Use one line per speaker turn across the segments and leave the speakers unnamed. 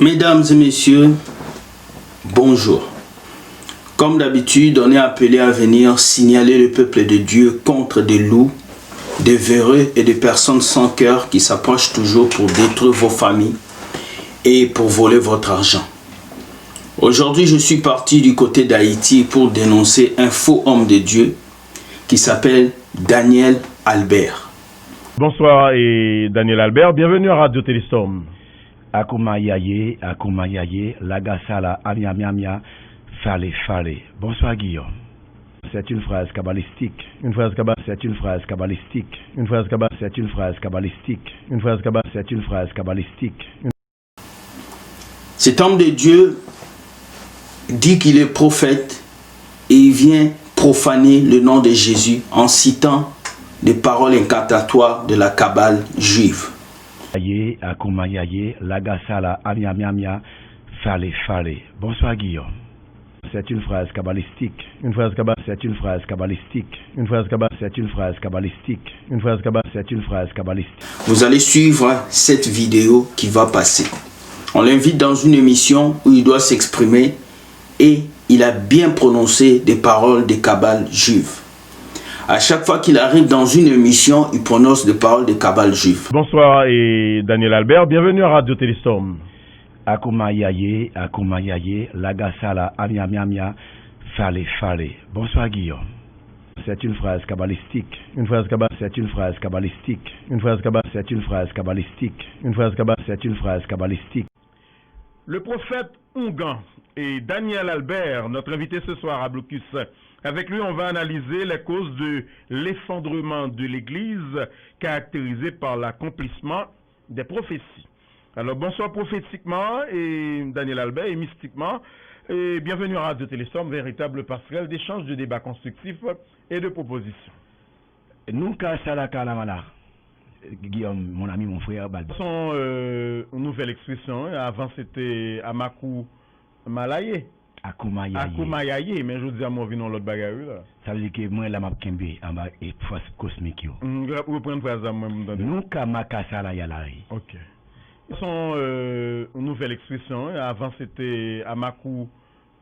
Mesdames et messieurs, bonjour. Comme d'habitude, on est appelé à venir signaler le peuple de Dieu contre des loups, des véreux et des personnes sans cœur qui s'approchent toujours pour détruire vos familles et pour voler votre argent. Aujourd'hui, je suis parti du côté d'Haïti pour dénoncer un faux homme de Dieu qui s'appelle Daniel Albert.
Bonsoir et Daniel Albert, bienvenue à Radio Téléstorm.
Akuma yaye, lagasala, amia, fale. Bonsoir Guillaume. C'est une phrase kabbalistique. C'est une phrase kabbalistique.
Cet homme de Dieu dit qu'il est prophète et il vient profaner le nom de Jésus en citant des paroles incantatoires de la Kabbale juive.
Akuma yaye, lagasala, amia, fale. Bonsoir Guillaume. C'est une phrase kabbalistique. C'est une phrase kabbalistique.
Vous allez suivre cette vidéo qui va passer. On l'invite dans une émission où il doit s'exprimer et il a bien prononcé des paroles de Kabbale juive. À chaque fois qu'il arrive dans une émission, il prononce des paroles de Kabbale juive.
Bonsoir et Daniel Albert, bienvenue à Radio Téléstorm.
Akuma yaye, lagasala, amia, fale. Bonsoir Guillaume. C'est une phrase kabbalistique. C'est une phrase kabbalistique.
Le prophète Ongan et Daniel Albert, notre invité ce soir à Blocus. Avec lui, on va analyser les causes de l'effondrement de l'Église caractérisée par l'accomplissement des prophéties. Alors, bonsoir prophétiquement et Daniel Albert et mystiquement. Et bienvenue à Radio Téléstorm, véritable passerelle d'échange, de débats constructifs et de propositions.
Nous, Guillaume, mon ami, mon frère, Balba.
Une nouvelle expression. Avant, c'était Amakou Malaye.
Akuma
yaye, mais je dis à mon vinon l'autre bagarre là.
Ça veut dire que moi, la map kembe, en bas, et force cosmique.
Vous prenez phrase à moi,
nous, Kamakasa la yalari.
Ok. Une nouvelle expression. Avant, c'était Amakou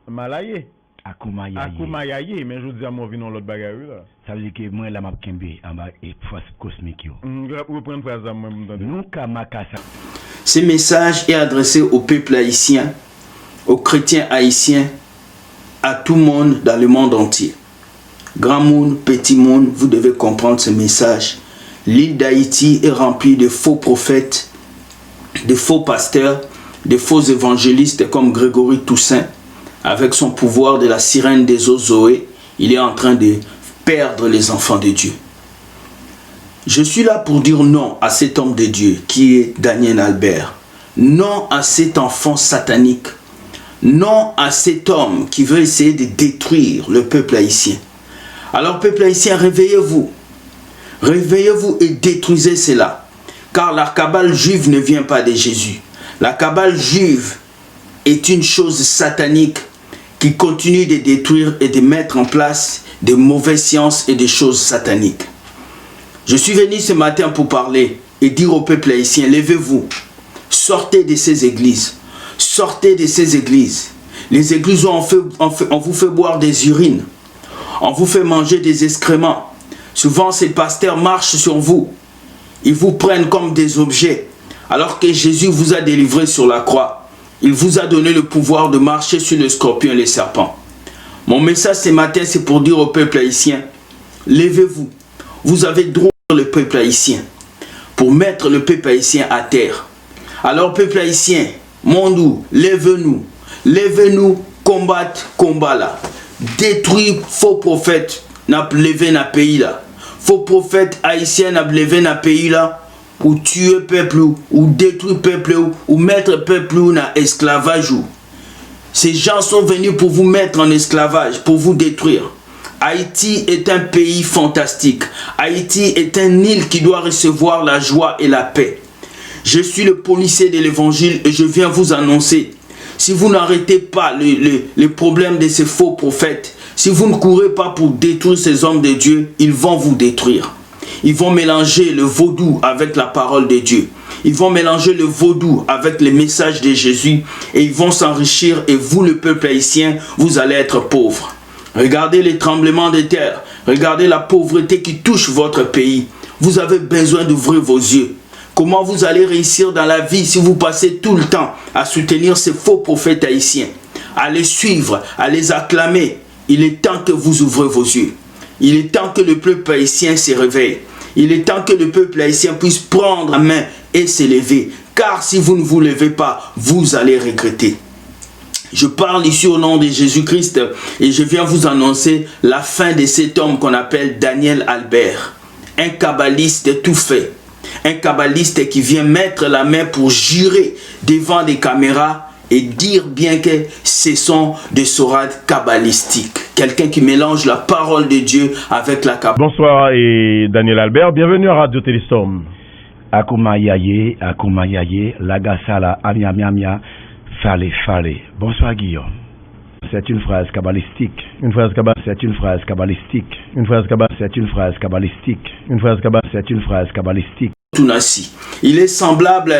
Malaye.
Akuma
yaye, mais je dis à mon vinon l'autre bagarre là.
Ça veut dire que moi, la map kembe, en bas, et force cosmique.
Vous prenez phrase à moi,
nous, Kamakasa.
Ce message est adressé au peuple haïtien, aux chrétiens haïtiens, à tout le monde dans le monde entier. Grand monde, petit monde, vous devez comprendre ce message. L'île d'Haïti est remplie de faux prophètes, de faux pasteurs, de faux évangélistes comme Grégory Toussaint. Avec son pouvoir de la sirène des eaux Zoé, il est en train de perdre les enfants de Dieu. Je suis là pour dire non à cet homme de Dieu qui est Daniel Albert. Non à cet enfant satanique. Non à cet homme qui veut essayer de détruire le peuple haïtien. Alors peuple haïtien, réveillez-vous. Réveillez-vous et détruisez cela. Car la Kabbale juive ne vient pas de Jésus. La Kabbale juive est une chose satanique qui continue de détruire et de mettre en place des mauvaises sciences et des choses sataniques. Je suis venu ce matin pour parler et dire au peuple haïtien, levez-vous. Sortez de ces églises. Sortez de ces églises. Les églises où on vous fait boire des urines. On vous fait manger des excréments. Souvent, ces pasteurs marchent sur vous. Ils vous prennent comme des objets. Alors que Jésus vous a délivré sur la croix. Il vous a donné le pouvoir de marcher sur le scorpion et les serpents. Mon message ce matin, c'est pour dire au peuple haïtien, levez-vous. Vous avez droit le peuple haïtien pour mettre le peuple haïtien à terre. Alors, peuple haïtien, Mondou, lève-nous, combattre, combat là. Détruire faux prophètes, n'a levé dans pays là. Faux prophètes haïtiens n'a levé dans pays là. Ou tuer peuple ou détruire peuple ou mettre peuple dans esclavage. Ces gens sont venus pour vous mettre en esclavage, pour vous détruire. Haïti est un pays fantastique. Haïti est un île qui doit recevoir la joie et la paix. Je suis le policier de l'évangile et je viens vous annoncer. Si vous n'arrêtez pas les problèmes de ces faux prophètes, si vous ne courez pas pour détruire ces hommes de Dieu, ils vont vous détruire. Ils vont mélanger le vaudou avec la parole de Dieu. Ils vont mélanger le vaudou avec les messages de Jésus et ils vont s'enrichir et vous, le peuple haïtien, vous allez être pauvres. Regardez les tremblements de terre. Regardez la pauvreté qui touche votre pays. Vous avez besoin d'ouvrir vos yeux. Comment vous allez réussir dans la vie si vous passez tout le temps à soutenir ces faux prophètes haïtiens, à les suivre, à les acclamer? Il est temps que vous ouvrez vos yeux. Il est temps que le peuple haïtien se réveille. Il est temps que le peuple haïtien puisse prendre la main et se lever. Car si vous ne vous levez pas, vous allez regretter. Je parle ici au nom de Jésus-Christ et je viens vous annoncer la fin de cet homme qu'on appelle Daniel Albert. Un kabbaliste tout fait. Un kabbaliste qui vient mettre la main pour jurer devant des caméras et dire bien que ce sont des sourates kabbalistiques. Quelqu'un qui mélange la parole de Dieu avec la Kabbale.
Bonsoir et Daniel Albert, bienvenue à Radio Téléstorm.
Akuma yaye, lagasala, amia, fale. Bonsoir Guillaume. C'est une phrase kabbalistique.
Une phrase kabbalistique.
C'est une phrase kabbalistique.
Une phrase kabbalistique.
C'est une phrase kabbalistique.
Une phrase kabbalistique.
C'est une phrase kabbalistique.
Tunasi. Il est semblable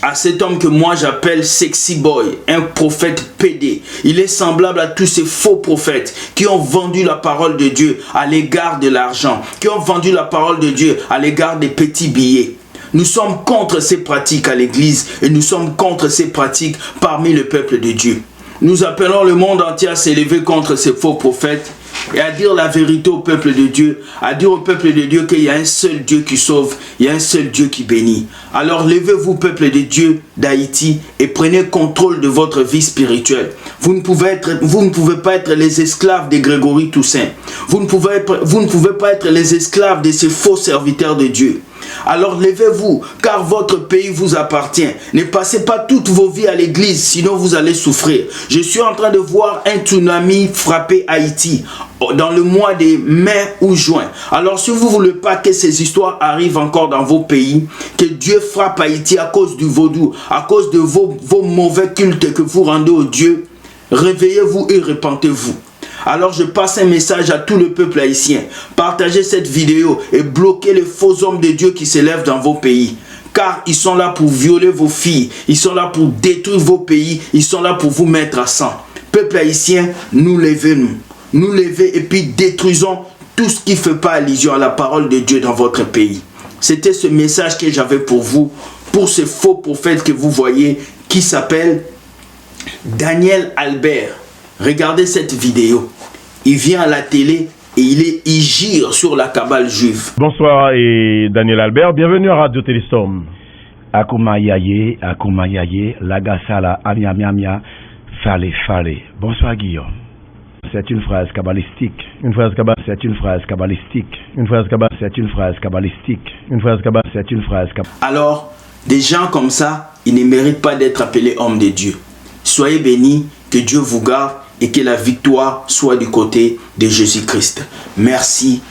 à cet homme que moi j'appelle Sexy Boy, un prophète pédé. Il est semblable à tous ces faux prophètes qui ont vendu la parole de Dieu à l'égard de l'argent, qui ont vendu la parole de Dieu à l'égard des petits billets. Nous sommes contre ces pratiques à l'église et nous sommes contre ces pratiques parmi le peuple de Dieu. Nous appelons le monde entier à s'élever contre ces faux prophètes et à dire la vérité au peuple de Dieu, à dire au peuple de Dieu qu'il y a un seul Dieu qui sauve, il y a un seul Dieu qui bénit. Alors levez-vous, peuple de Dieu d'Haïti, et prenez contrôle de votre vie spirituelle. Vous ne pouvez pas être les esclaves de Grégory Toussaint. Vous ne pouvez pas être les esclaves de ces faux serviteurs de Dieu. Alors levez-vous, car votre pays vous appartient. Ne passez pas toutes vos vies à l'église, sinon vous allez souffrir. Je suis en train de voir un tsunami frapper Haïti dans le mois de mai ou juin. Alors si vous ne voulez pas que ces histoires arrivent encore dans vos pays, que Dieu frappe Haïti à cause du vaudou, à cause de vos mauvais cultes que vous rendez au Dieu, réveillez-vous et repentez-vous. Alors je passe un message à tout le peuple haïtien. Partagez cette vidéo et bloquez les faux hommes de Dieu qui s'élèvent dans vos pays. Car ils sont là pour violer vos filles. Ils sont là pour détruire vos pays. Ils sont là pour vous mettre à sang. Peuple haïtien, nous levez-nous. Nous levez et puis détruisons tout ce qui ne fait pas allusion à la parole de Dieu dans votre pays. C'était ce message que j'avais pour vous, pour ce faux prophète que vous voyez, qui s'appelle Daniel Albert. Regardez cette vidéo. Il vient à la télé et il gire sur la cabale juive.
Bonsoir et Daniel Albert, bienvenue à Radio Téléstorm.
Akuma yaye, lagasala, amia, fale. Bonsoir Guillaume. C'est une phrase kabbalistique.
Une phrase kabbalistique.
C'est une phrase kabbalistique.
Une phrase kabbalistique.
C'est une phrase kabbalistique.
Une phrase kabbalistique.
C'est une phrase kabbalistique.
Alors, des gens comme ça, ils ne méritent pas d'être appelés hommes de Dieu. Soyez bénis, que Dieu vous garde et que la victoire soit du côté de Jésus-Christ. Merci.